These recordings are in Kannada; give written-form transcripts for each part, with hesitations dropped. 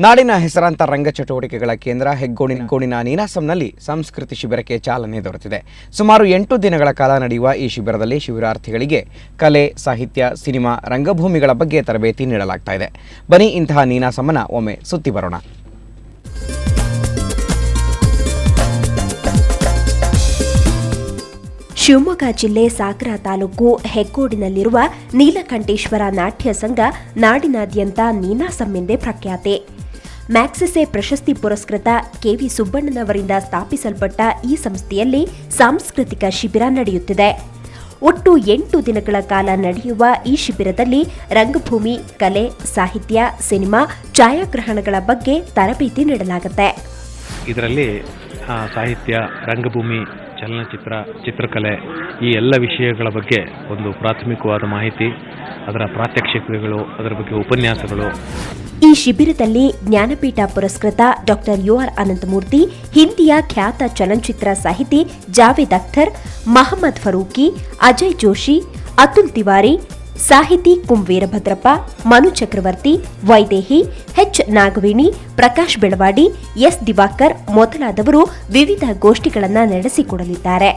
ನಾಡಿನ ಹೆಸರಾಂತ ರಂಗ ಚಟುವಟಿಕೆಗಳ ಕೇಂದ್ರ ಹೆಗ್ಗೋಡಿನ ನೀನಾಸಂನಲ್ಲಿ ಸಂಸ್ಕೃತಿ ಶಿಬಿರಕ್ಕೆ ಚಾಲನೆ ದೊರೆತಿದೆ. ಸುಮಾರು 8 ದಿನಗಳ ಕಾಲ ನಡೆಯುವ ಈ ಶಿಬಿರದಲ್ಲಿ ಶಿಬಿರಾರ್ಥಿಗಳಿಗೆ ಕಲೆ, ಸಾಹಿತ್ಯ, ಸಿನಿಮಾ, ರಂಗಭೂಮಿಗಳ ಬಗ್ಗೆ ತರಬೇತಿ ನೀಡಲಾಗ್ತಾ ಇದೆ. ಬನ್ನಿ ಇಂತಹ ನೀನಾಸಂನ ಒಮ್ಮೆ ಸುತ್ತಿ ಬರೋಣ. ಶಿವಮೊಗ್ಗ ಜಿಲ್ಲೆ ಸಾಗರ ತಾಲೂಕು ಹೆಗ್ಗೋಡಿನಲ್ಲಿರುವ ನೀಲಕಂಠೇಶ್ವರ ನಾಟ್ಯ ಸಂಘ ನಾಡಿನಾದ್ಯಂತ ನೀನಾಸಂ ಎಂದೇ ಪ್ರಖ್ಯಾತೆ. ಮ್ಯಾಕ್ಸೆಸೆ ಪ್ರಶಸ್ತಿ ಪುರಸ್ಕೃತ ಕೆವಿ ಸುಬ್ಬಣ್ಣನವರಿಂದ ಸ್ಥಾಪಿಸಲ್ಪಟ್ಟ ಈ ಸಂಸ್ಥೆಯಲ್ಲಿ ಸಾಂಸ್ಕೃತಿಕ ಶಿಬಿರ ನಡೆಯುತ್ತಿದೆ. ಒಟ್ಟು 8 ದಿನಗಳ ಕಾಲ ನಡೆಯುವ ಈ ಶಿಬಿರದಲ್ಲಿ ರಂಗಭೂಮಿ, ಕಲೆ, ಸಾಹಿತ್ಯ, ಸಿನಿಮಾ, ಛಾಯಾಗ್ರಹಣಗಳ ಬಗ್ಗೆ ತರಬೇತಿ ನೀಡಲಾಗುತ್ತೆ. ಇದರಲ್ಲಿ ಸಾಹಿತ್ಯ, ರಂಗಭೂಮಿ, ಚಲನಚಿತ್ರ, ಚಿತ್ರಕಲೆ ಈ ಎಲ್ಲ ವಿಷಯಗಳ ಬಗ್ಗೆ ಒಂದು ಪ್ರಾಥಮಿಕವಾದ ಮಾಹಿತಿ, ಅದರ ಪ್ರಾತ್ಯಕ್ಷಿಕೆಗಳು, ಅದರ ಬಗ್ಗೆ ಉಪನ್ಯಾಸಗಳು. ಈ ಶಿಬಿರದಲ್ಲಿ ಜ್ಞಾನಪೀಠ ಪುರಸ್ಕೃತ ಡಾಕ್ಟರ್ UR ಅನಂತಮೂರ್ತಿ, ಹಿಂದಿಯ ಖ್ಯಾತ ಚಲನಚಿತ್ರ ಸಾಹಿತಿ ಜಾವೇದ್ ಅಖ್ತರ್, ಮಹಮ್ಮದ್ ಫರೂಕಿ, ಅಜಯ್ ಜೋಶಿ, ಅತುಲ್ ತಿವಾರಿ, ಸಾಹಿತಿ ಕುಂ ವೀರಭದ್ರಪ್ಪ, ಮನು ಚಕ್ರವರ್ತಿ, ವೈದೇಹಿ, H ನಾಗವೇಣಿ, ಪ್ರಕಾಶ್ ಬೆಳವಾಡಿ, S ದಿವಾಕರ್ ಮೊದಲಾದವರು ವಿವಿಧ ಗೋಷ್ಠಿಗಳನ್ನು ನಡೆಸಿಕೊಡಲಿದ್ದಾರೆ.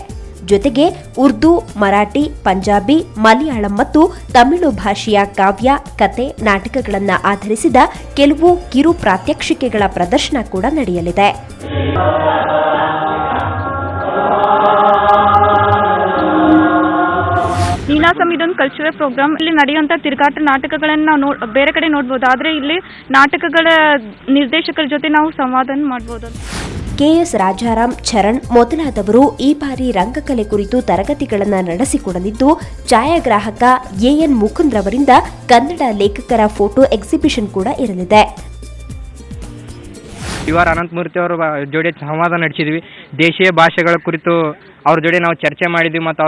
ಜೊತೆಗೆ ಉರ್ದು, ಮರಾಠಿ, ಪಂಜಾಬಿ, ಮಲಯಾಳಂ ಮತ್ತು ತಮಿಳು ಭಾಷೆಯ ಕಾವ್ಯ, ಕತೆ, ನಾಟಕಗಳನ್ನು ಆಧರಿಸಿದ ಕೆಲವು ಕಿರು ಪ್ರಾತ್ಯಕ್ಷಿಕೆಗಳ ಪ್ರದರ್ಶನ ಕೂಡ ನಡೆಯಲಿದೆ. ನೀನಾಸಂ ಇದೊಂದು ಕಲ್ಚರಲ್ ಪ್ರೋಗ್ರಾಮ್. ಇಲ್ಲಿ ನಡೆಯುವಂಥ ತಿರುಗಾಟ ನಾಟಕಗಳನ್ನು ನಾವು ಬೇರೆ ಕಡೆ ನೋಡ್ಬೋದು, ಆದರೆ ಇಲ್ಲಿ ನಾಟಕಗಳ ನಿರ್ದೇಶಕರ ಜೊತೆ ನಾವು ಸಂವಾದ ಮಾಡ್ಬೋದು. KS ರಾಜಾರಾಮ್, ಚರಣ್ ಮೊದಲಾದವರು ಈ ಬಾರಿ ರಂಗಕಲೆ ಕುರಿತು ತರಗತಿಗಳನ್ನು ನಡೆಸಿಕೊಡಲಿದ್ದು, ಛಾಯಾಗ್ರಾಹಕ AN ಮುಕುಂದ್ ರವರಿಂದ ಕನ್ನಡ ಲೇಖಕರ ಫೋಟೋ ಎಕ್ಸಿಬಿಷನ್ ಕೂಡ ಇರಲಿದೆ. UR ಅನಂತಮೂರ್ತಿ ಅವರ ಜೋಡಿ ಸಂವಾದ ನಡೆಸಿದ್ವಿ. ದೇಶೀಯ ಭಾಷೆಗಳ ಕುರಿತು ಅವ್ರ ಜೋಡಿ ನಾವು ಚರ್ಚೆ ಮಾಡಿದ್ವಿ ಮತ್ತು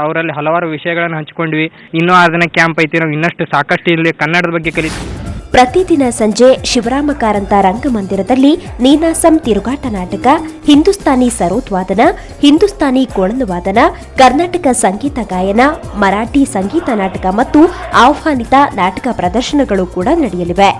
ಅವರಲ್ಲಿ ಹಲವಾರು ವಿಷಯಗಳನ್ನು ಹಂಚಿಕೊಂಡ್ವಿ. ಇನ್ನೂ ಅದನ್ನ ಕ್ಯಾಂಪ್ ಐತಿ, ನಾವು ಇನ್ನಷ್ಟು ಸಾಕಷ್ಟು ಇಲ್ಲಿ ಕನ್ನಡದ ಬಗ್ಗೆ ಕಲಿತೀವಿ. ಪ್ರತಿದಿನ ಸಂಜೆ ಶಿವರಾಮ ಕಾರಂತ ರಂಗಮಂದಿರದಲ್ಲಿ ನೀನಾಸಂ ತಿರುಗಾಟ ನಾಟಕ, ಹಿಂದೂಸ್ತಾನಿ ಸರೋದ್ವಾದನ, ಹಿಂದೂಸ್ತಾನಿ ಕೊಳಲು ವಾದನ, ಕರ್ನಾಟಕ ಸಂಗೀತ ಗಾಯನ, ಮರಾಠಿ ಸಂಗೀತ ನಾಟಕ ಮತ್ತು ಆಹ್ವಾನಿತ ನಾಟಕ ಪ್ರದರ್ಶನಗಳು ಕೂಡ ನಡೆಯಲಿವೆ.